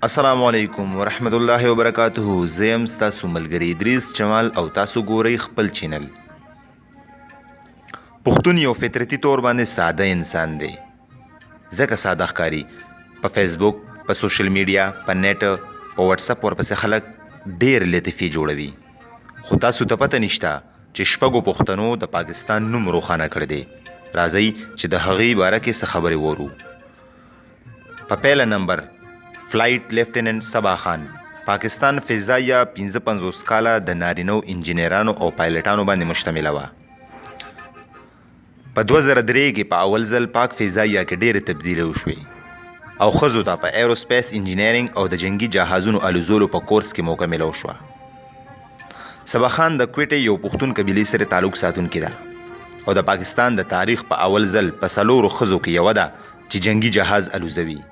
السلام علیکم ورحمت الله وبرکاته. زه یم ستاسو ملګری ادریس جمال او تاسو ګورئ خپل چینل. پښتون یو فطرتي طور باندې ساده انسان دی، ځکه ساده ښکاري. په فیسبوک، په سوشل میډیا، په نیټ، په واتساپ ورپسې خلک ډېر لطیفې جوړوي، خو تاسو ته پته نشته چې شپږو پښتنو د پاکستان نوم روښانه کړی دی. راځئ چې د هغې باره کې څه خبرې وورو. په پیله نمبر فلایټ لیفټیننټ صبا خان پاکستان فضایه 55 کاله د نارینو انجینرانو او پایلټانو باندې مشتمله وه. په 2003 کې په اول ځل پاک فضایه کې ډېرې تبدیلې وشوې او ښځو ته په ایروسپیس انجینرینګ او د جنگي جهازونو الوزولو په کورس کې موقع میلاو شوه. صبا خان د کویټې یو پښتون قبیلې سره تعلق ساتونکې ده او د پاکستان د تاریخ په اول ځل په 4 ښځو کې یوه ده چې جنگي جهاز الوزوي.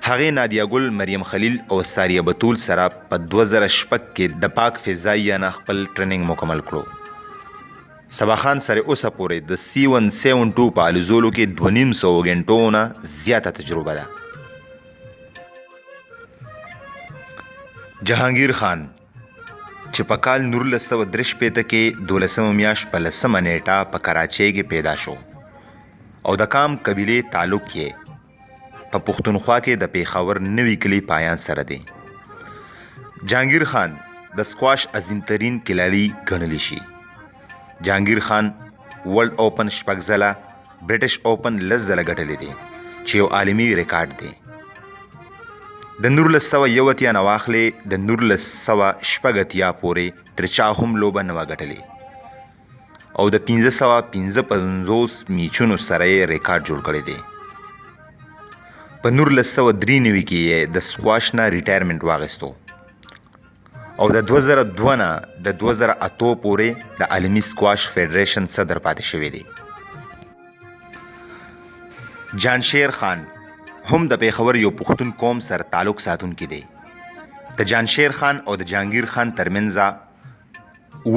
هغې نادیه ګل، مریم خلیل او ساریه بتول سره په 2006 کې د پاک فضایه نه خپل ټریننګ مکمل کړو. صبا خان سره اوسه پورې د C-172 په الوزولو کې 250 غنټو نه زیاته تجربه ده. جهانگیر خان چې په کال 1963 کې 12 میاشت په 10 نیټه په کراچۍ کې پیدا شو او د کام قبیلې تعلق یې په پښتونخوا کې د پیښور نوي کلي پایان سره دی. جهانگیر خان د سکواش عظیم ترین کلالي ګڼلی شي. جهانگیر خان ورلد اوپن 6 ځله، برټش اوپن 10 ځله ګټلی دی چې یو عالمي ریکارډ دی. د 1981 نه واخلې د 1986 پورې تر چا هم لوبه نه وه ګټلې او د 555 میچونو سره یې ریکارډ جوړ کړی دی. په 1993 کې یې د سکواش نه ریټایرمنټ واخیستو او د 2002 نه د 2008 پورې د عالمي سکواش فیډریشن صدر پاتې شوی دی. جانشیر خان هم د پیښور یو پښتون قوم سره تعلق ساتونکی دی. د جانشیر خان او د جهانگیر خان ترمنځ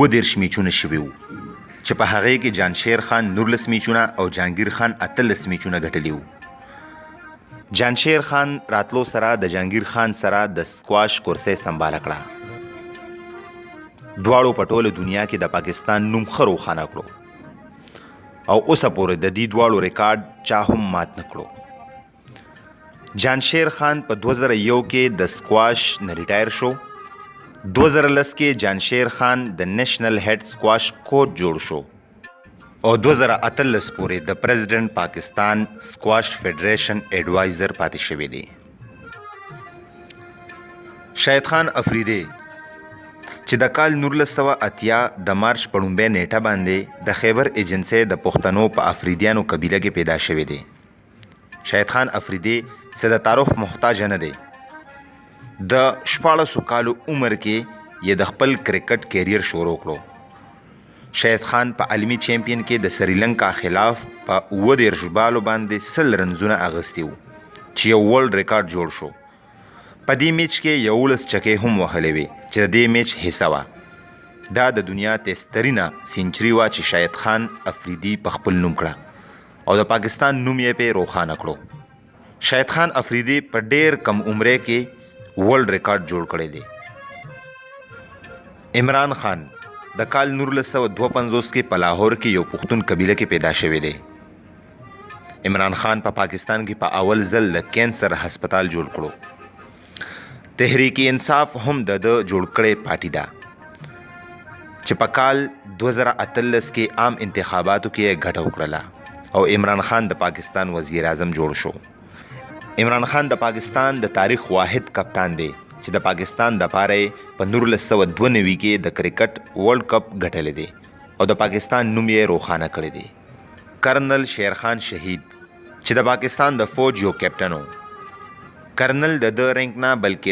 29 میچونه شوي وو چې په هغې کې جانشیر خان 19 میچونه او جهانگیر خان 18 میچونه ګټلي وو. جانشیر خان راتلو سره د جهانگیر خان سره د سکواش کورسۍ سنباله کړه. دواړو په ټوله دنیا کې د پاکستان نوم ښه روښانه کړو او اوسه پورې د دې دواړو ریکارډ چا هم مات نه کړو. جانشیر خان په 2001 کې د سکواش نه ریټایر شو. 2010 کې جانشیر خان د نیشنل هیډ سکواش کوچ جوړ شو او 2018 پورې د پریزیډنټ پاکستان سکواش فیډریشن ایډوایزر پاتې شوی دی. شاهد خان افریدی چې د کال 1980 د مارچ په 1 نیټه باندې د خیبر ایجنسۍ د پښتنو په افریدیانو قبیله کې پیدا شوی دی. شاهد خان افریدی څه د تعارف محتاج نه دی. د 14 کالو عمر کې یې د خپل کرکټ کیریر شروع کړو. شاهد خان په عالمي چیمپئن کې د سریلنکا خلاف په 29 بالو باندې 100 رنزونه اغستی وو چې یو ورلد ریکارډ جوړ شو. په دې میچ کې 11 چکې هم وهلې وې چې د دې میچ حصه وه. دا د دنیا تیزترینه سینچري وه چې شاهد خان افریدي په خپل نوم کړه او د پاکستان نوم یې پې روښانه کړو. شاهد خان افریدي په ډېر کم عمره کې ورلد ریکارډ جوړ کړی دی. عمران خان د کال 1952 کې په لاهور کې یو پښتون قبیله کې پیدا شوی دی. عمران خان په پاکستان کې په اول ځل د کینسر هسپتال جوړ کړو. تحریک انصاف هم د جوړ کړی پارټي ده چې په کال 2018 کې عام انتخاباتو کې ګټه وکړله او عمران خان د پاکستان وزیر اعظم جوړ شو. عمران خان د پاکستان د تاریخ واحد کپتان دی چې د پاکستان د پاره په 1992 کې د کرکټ ورلد کپ ګټلی دی او د پاکستان نوم یې روښانه کړی دی. کرنل شیرخان شهید چې د پاکستان د فوج یو کیپټن و. کرنل د رینک نه بلکې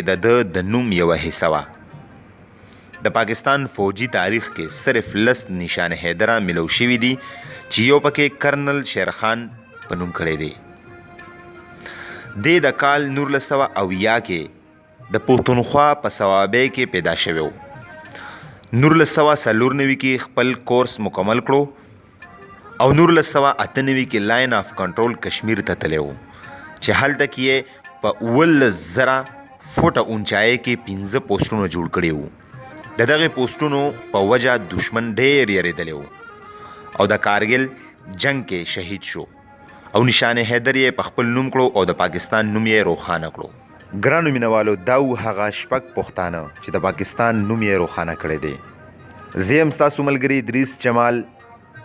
د نوم یوه حصه وه. د پاکستان فوجي تاریخ کې صرف 10 نشان حیدره ملو شوي دي چې یو پکې کرنل شیرخان په نوم کړی دی. د کال 1980 کې د پښتونخوا په صوابۍ کې پیدا شوی و. 1994 کې خپل کورس مکمل کړو او 1998 کې لاین آف کنټرول کشمیر ته تللی و چې هلته کې یې په 11,000 فوټه اونچای کې 15 پوسټونه جوړ کړي وو. د دغه پوسټونو په وجه دشمن ډېر یریدلی وو او د کارګل جنگ کې شهید شو او نشان حیدر یې په خپل نوم کړو او د پاکستان نوم یې روښانه کړو. ګرانو مینوالو، دا و هغه شپږ پښتانه چې د پاکستان نوم یې روښانه کړی دی. زه یم ستاسو ملګري ادریس جمال.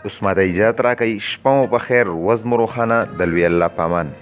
اوس ماته اجازت راکئ. شپه مو په خیر، ورځ مو روښانه. د لوی الله په امان.